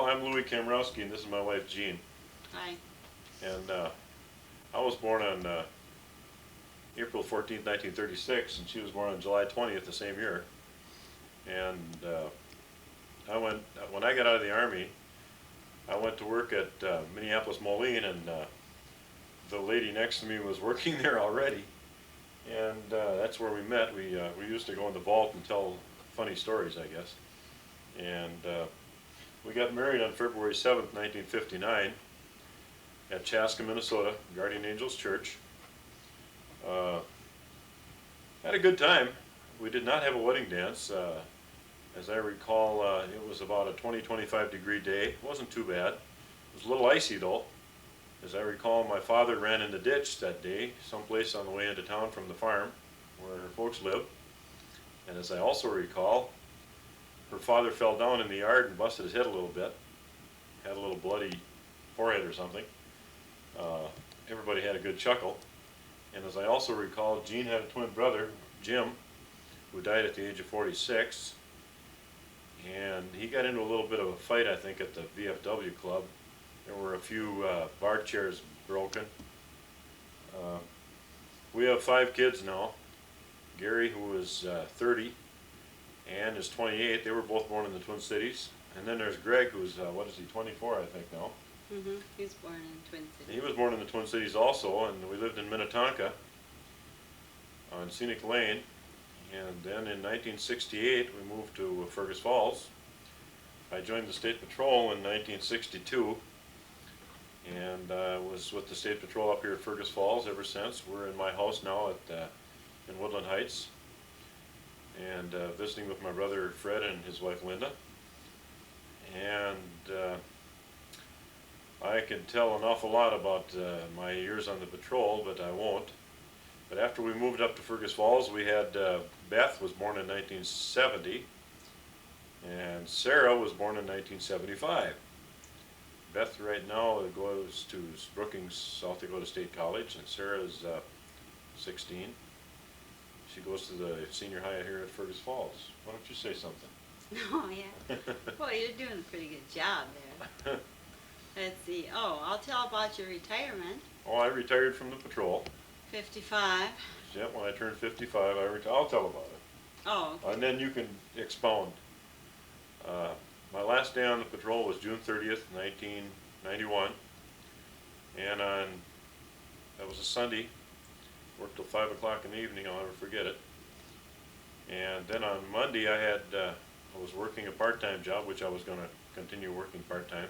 I'm Louie Kamrowski, and this is my wife, Jean. Hi. And I was born on April 14th, 1936, and she was born on July 20th the same year. And when I got out of the Army, I went to work at Minneapolis Moline, and the lady next to me was working there already. And that's where we met. We used to go in the vault and tell funny stories, I guess. And we got married on February 7th, 1959 at Chaska, Minnesota, Guardian Angels Church. Had a good time. We did not have a wedding dance. As I recall, it was about a 20-25 degree day. It wasn't too bad. It was a little icy though. As I recall, my father ran in the ditch that day, someplace on the way into town from the farm where her folks lived. And as I also recall, her father fell down in the yard and busted his head a little bit. Had a little bloody forehead or something. Everybody had a good chuckle. And as I also recall, Jean had a twin brother, Jim, who died at the age of 46. And he got into a little bit of a fight, I think, at the VFW club. There were a few bar chairs broken. We have 5 kids now. Gary, who is 30, Ann is 28. They were both born in the Twin Cities. And then there's Greg, who's, 24, I think now. He was born in Twin Cities. He was born in the Twin Cities also, and we lived in Minnetonka on Scenic Lane. And then in 1968, we moved to Fergus Falls. I joined the State Patrol in 1962, and was with the State Patrol up here at Fergus Falls ever since. We're in my house now in Woodland Heights, and visiting with my brother Fred and his wife Linda. And I can tell an awful lot about my years on the patrol, but I won't. But after we moved up to Fergus Falls, we had Beth was born in 1970, and Sarah was born in 1975. Beth right now goes to Brookings, South Dakota State College, and Sarah is 16. She goes to the senior high here at Fergus Falls. Why don't you say something? Oh, yeah. Well, you're doing a pretty good job there. Let's see. Oh, I'll tell about your retirement. Oh, I retired from the patrol. 55. Yep, when I turned 55, I'll tell about it. Oh, okay. And then you can expound. My last day on the patrol was June 30th, 1991. And that was a Sunday. Worked till 5 o'clock in the evening, I'll never forget it. And then on Monday I was working a part-time job, which I was going to continue working part-time.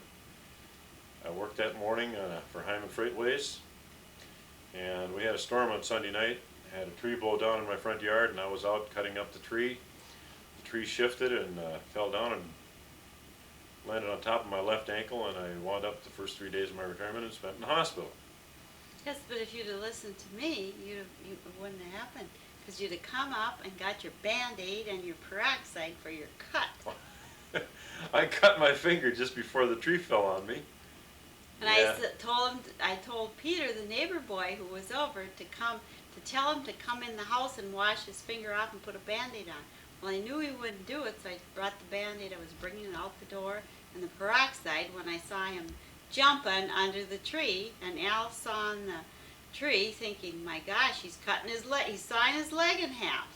I worked that morning for Hyman Freightways, and we had a storm on Sunday night. I had a tree blow down in my front yard, and I was out cutting up the tree. The tree shifted and fell down and landed on top of my left ankle, and I wound up the first 3 days of my retirement and spent in the hospital. Yes, but if you'd have listened to me, it wouldn't have happened. Because you'd have come up and got your Band-Aid and your peroxide for your cut. I cut my finger just before the tree fell on me. And Yeah. I told Peter, the neighbor boy who was over, to tell him to come in the house and wash his finger off and put a Band-Aid on. Well, I knew he wouldn't do it, so I brought the Band-Aid. I was bringing it out the door, and the peroxide, when I saw him jumping under the tree, and Al saw on the tree thinking, my gosh, he's cutting his leg, he's sawing his leg in half.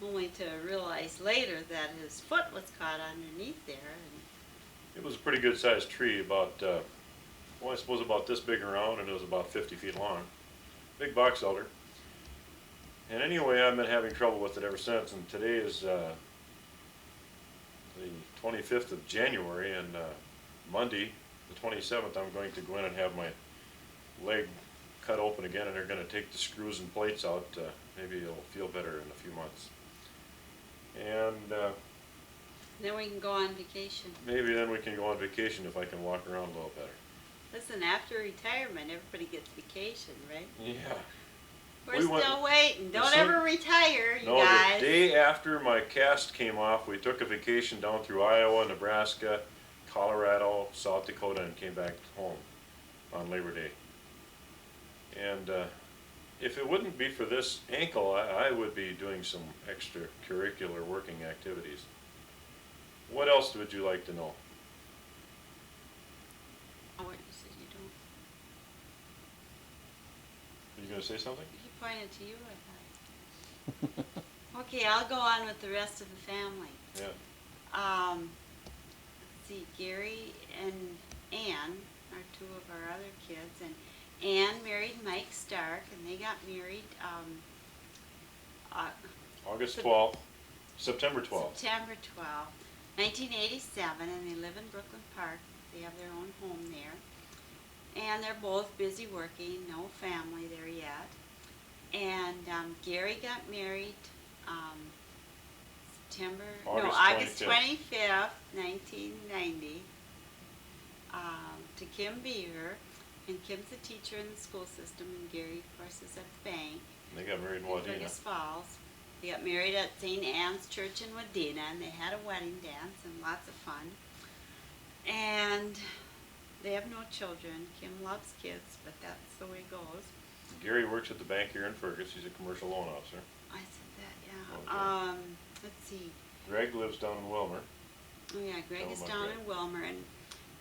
Only to realize later that his foot was caught underneath there. And It was a pretty good sized tree, about, I suppose about this big around, and it was about 50 feet long. Big box elder. And anyway, I've been having trouble with it ever since, and today is the 25th of January, and Monday, the 27th, I'm going to go in and have my leg cut open again, and they're going to take the screws and plates out. Maybe it'll feel better in a few months. And then we can go on vacation. maybe then we can go on vacation if I can walk around a little better. Listen, after retirement, everybody gets vacation, right? Yeah. We're We went- still waiting. Don't soon- ever retire, you No, guys. the day after my cast came off, we took a vacation down through Iowa, Nebraska, Colorado, South Dakota, and came back home on Labor Day. And if it wouldn't be for this ankle, I would be doing some extracurricular working activities. What else would you like to know? You gonna say something? He pointed to you, I thought. Okay, I'll go on with the rest of the family. Yeah. Let's see, Gary and Ann are two of our other kids, and Ann married Mike Stark, and they got married, August Sep- 12th, September 12th. September 12th, 1987, and they live in Brooklyn Park. They have their own home there. And they're both busy working, no family there yet. And Gary got married August 25th, 1990, to Kim Beaver. And Kim's a teacher in the school system, and Gary, of course, is at the bank. And they got married in in Wadena. Vegas Falls. They got married at St. Anne's Church in Wadena, and they had a wedding dance and lots of fun. And they have no children. Kim loves kids, but that's the way it goes. Gary works at the bank here in Fergus. He's a commercial loan officer. I said that, yeah. Okay. Let's see. Greg lives down in Wilmer. Oh yeah, Greg Tell is him about down Greg. in Wilmer, and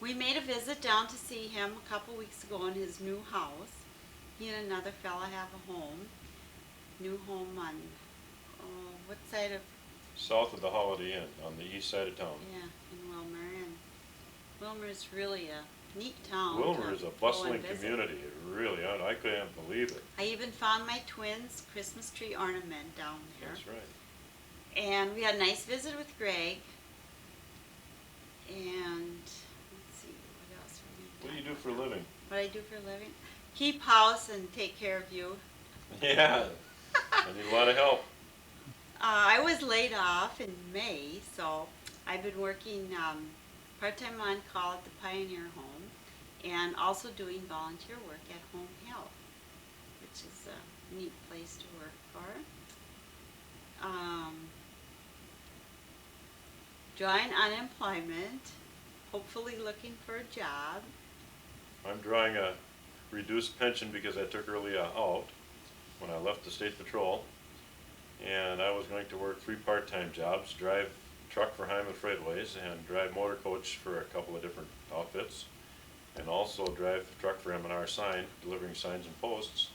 we made a visit down to see him a couple weeks ago in his new house. He and another fella have a home, new home on, what side of, South of the Holiday Inn on the east side of town. yeah, in Wilmer, and Wilmer's really a neat town. Wilmer to is a go bustling and visit. community. It really, I couldn't believe it. I even found my twins' Christmas tree ornament down there. That's right. And we had a nice visit with Greg. And let's see, what else we need to What do you talk do for a about? living? What I do for a living? Keep house and take care of you. Yeah, I need a lot of help. I was laid off in May, so I've been working part-time on call at the Pioneer Home and also doing volunteer work at Home Health, which is a neat place to work for. Drawing unemployment, hopefully looking for a job. I'm drawing a reduced pension because I took early out when I left the state patrol. And I was going to work 3 part-time jobs, drive truck for Hyman Freightways and drive motor coach for a couple of different outfits. And also drive truck for M&R Sign, delivering signs and posts.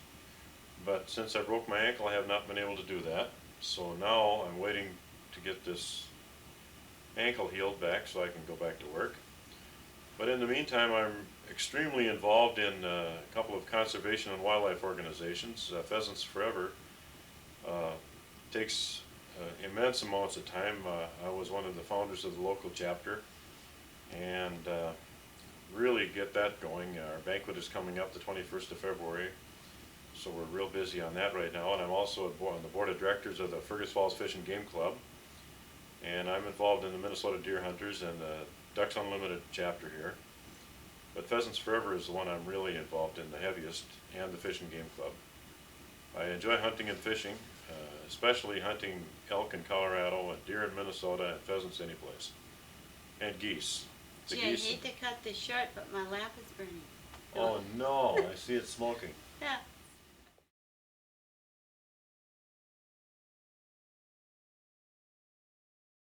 But since I broke my ankle, I have not been able to do that. So now I'm waiting to get this ankle healed back so I can go back to work. But in the meantime, I'm extremely involved in a couple of conservation and wildlife organizations. Pheasants Forever takes immense amounts of time. I was one of the founders of the local chapter, and really get that going. Our banquet is coming up the 21st of February, so we're real busy on that right now. And I'm also on the board of directors of the Fergus Falls Fish and Game Club, and I'm involved in the Minnesota Deer Hunters and the Ducks Unlimited chapter here. But Pheasants Forever is the one I'm really involved in the heaviest, and the Fish and Game Club. I enjoy hunting and fishing, especially hunting elk in Colorado and deer in Minnesota and pheasants anyplace, and geese. The Gee, I geese. hate to cut this short, but my lamp is burning. Oh no, I see it smoking. Yeah,